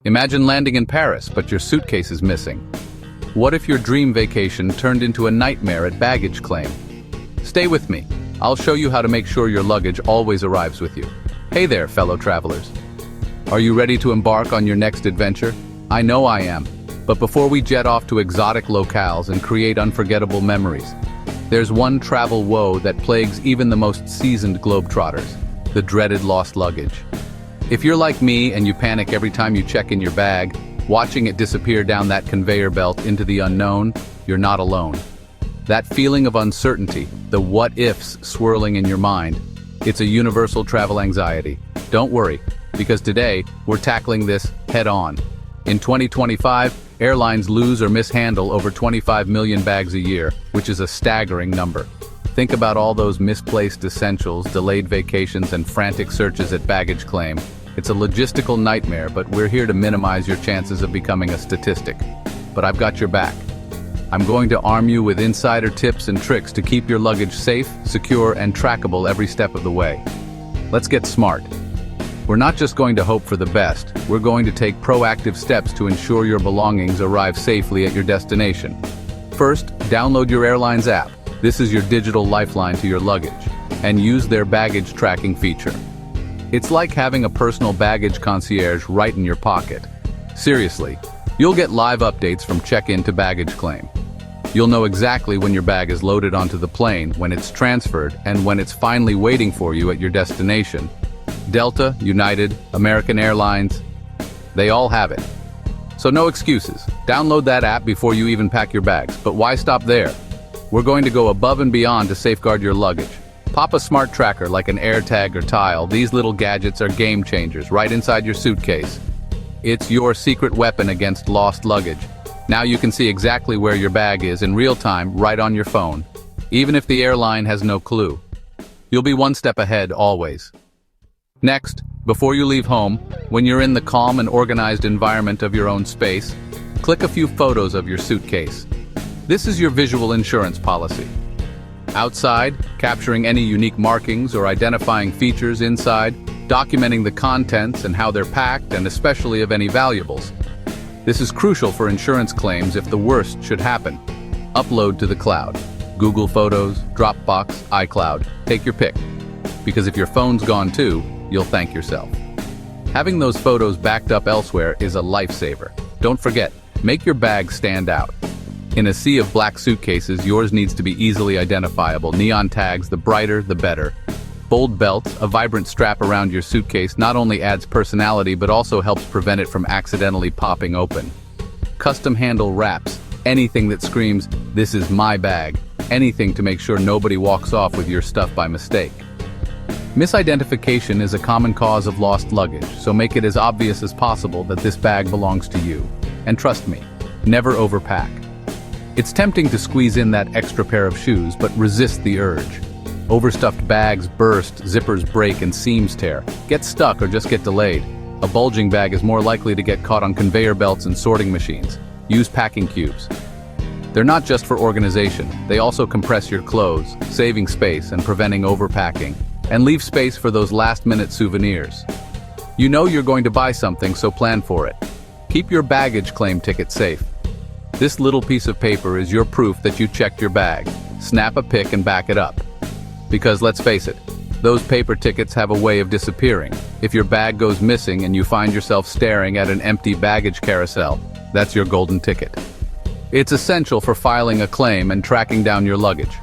Imagine landing in Paris, but your suitcase is missing. What if your dream vacation turned into a nightmare at baggage claim? Stay with me. I'll show you how to make sure your luggage always arrives with you. Hey there, fellow travelers. Are you ready to embark on your next adventure? I know I am. But before we jet off to exotic locales and create unforgettable memories, there's one travel woe that plagues even the most seasoned globetrotters: the dreaded lost luggage. If you're like me and you panic every time you check in your bag, watching it disappear down that conveyor belt into the unknown, you're not alone. That feeling of uncertainty, the what-ifs swirling in your mind, it's a universal travel anxiety. Don't worry, because today, we're tackling this head-on. In 2025, airlines lose or mishandle over 25 million bags a year, which is a staggering number. Think about all those misplaced essentials, delayed vacations, and frantic searches at baggage claim. It's a logistical nightmare, but we're here to minimize your chances of becoming a statistic. But I've got your back. I'm going to arm you with insider tips and tricks to keep your luggage safe, secure, and trackable every step of the way. Let's get smart. We're not just going to hope for the best, we're going to take proactive steps to ensure your belongings arrive safely at your destination. First, download your airline's app. This is your digital lifeline to your luggage, and use their baggage tracking feature. It's like having a personal baggage concierge right in your pocket. Seriously, you'll get live updates from check-in to baggage claim. You'll know exactly when your bag is loaded onto the plane, when it's transferred, and when it's finally waiting for you at your destination. Delta, United, American Airlines, they all have it. So no excuses. Download that app before you even pack your bags. But why stop there? We're going to go above and beyond to safeguard your luggage. Pop a smart tracker like an AirTag or Tile. These little gadgets are game changers right inside your suitcase. It's your secret weapon against lost luggage. Now you can see exactly where your bag is in real time right on your phone, even if the airline has no clue. You'll be one step ahead always. Next, before you leave home, when you're in the calm and organized environment of your own space, click a few photos of your suitcase. This is your visual insurance policy. Outside, capturing any unique markings or identifying features inside, documenting the contents and how they're packed, and especially of any valuables. This is crucial for insurance claims if the worst should happen. Upload to the cloud. Google Photos, Dropbox, iCloud, take your pick. Because if your phone's gone too, you'll thank yourself. Having those photos backed up elsewhere is a lifesaver. Don't forget, make your bag stand out. In a sea of black suitcases, yours needs to be easily identifiable. Neon tags, the brighter, the better. Bold belts, a vibrant strap around your suitcase, not only adds personality but also helps prevent it from accidentally popping open. Custom handle wraps, anything that screams, "This is my bag," anything to make sure nobody walks off with your stuff by mistake. Misidentification is a common cause of lost luggage, so make it as obvious as possible that this bag belongs to you. And trust me, never overpack. It's tempting to squeeze in that extra pair of shoes, but resist the urge. Overstuffed bags burst, zippers break, and seams tear. Get stuck or just get delayed. A bulging bag is more likely to get caught on conveyor belts and sorting machines. Use packing cubes. They're not just for organization, they also compress your clothes, saving space and preventing overpacking. And leave space for those last-minute souvenirs. You know you're going to buy something, so plan for it. Keep your baggage claim ticket safe. This little piece of paper is your proof that you checked your bag. Snap a pic and back it up. Because let's face it, those paper tickets have a way of disappearing. If your bag goes missing and you find yourself staring at an empty baggage carousel, that's your golden ticket. It's essential for filing a claim and tracking down your luggage.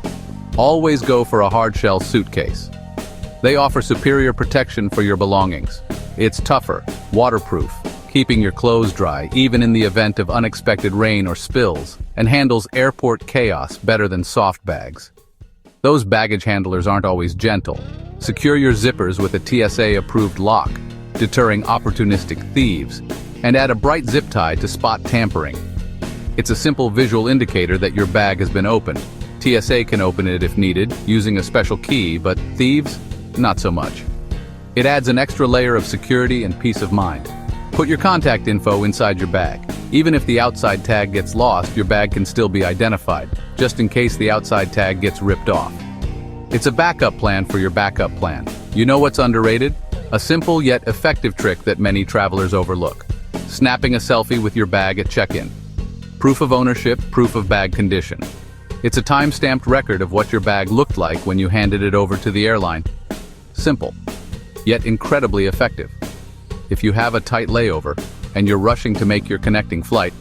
Always go for a hard-shell suitcase. They offer superior protection for your belongings. It's tougher, waterproof, keeping your clothes dry even in the event of unexpected rain or spills, and handles airport chaos better than soft bags. Those baggage handlers aren't always gentle. Secure your zippers with a TSA-approved lock, deterring opportunistic thieves, and add a bright zip tie to spot tampering. It's a simple visual indicator that your bag has been opened. TSA can open it if needed, using a special key, but thieves? Not so much. It adds an extra layer of security and peace of mind. Put your contact info inside your bag. Even if the outside tag gets lost, your bag can still be identified, just in case the outside tag gets ripped off. It's a backup plan for your backup plan. You know what's underrated? A simple yet effective trick that many travelers overlook. Snapping a selfie with your bag at check-in. Proof of ownership, proof of bag condition. It's a time-stamped record of what your bag looked like when you handed it over to the airline. Simple, yet incredibly effective. If you have a tight layover and you're rushing to make your connecting flight,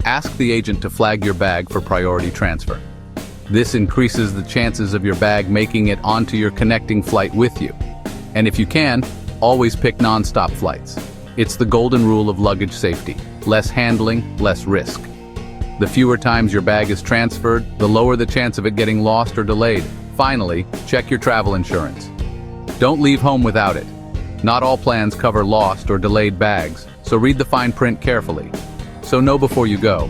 ask the agent to flag your bag for priority transfer. This increases the chances of your bag making it onto your connecting flight with you. And if you can, always pick non-stop flights. It's the golden rule of luggage safety. Less handling, less risk. The fewer times your bag is transferred, the lower the chance of it getting lost or delayed. Finally, check your travel insurance. Don't leave home without it. Not all plans cover lost or delayed bags, so read the fine print carefully. So know before you go.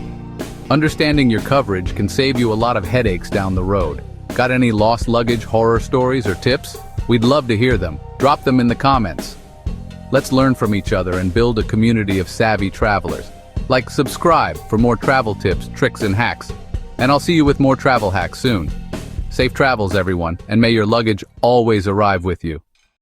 Understanding your coverage can save you a lot of headaches down the road. Got any lost luggage horror stories or tips? We'd love to hear them. Drop them in the comments. Let's learn from each other and build a community of savvy travelers. Subscribe for more travel tips, tricks, and hacks. And I'll see you with more travel hacks soon. Safe travels, everyone, and may your luggage always arrive with you.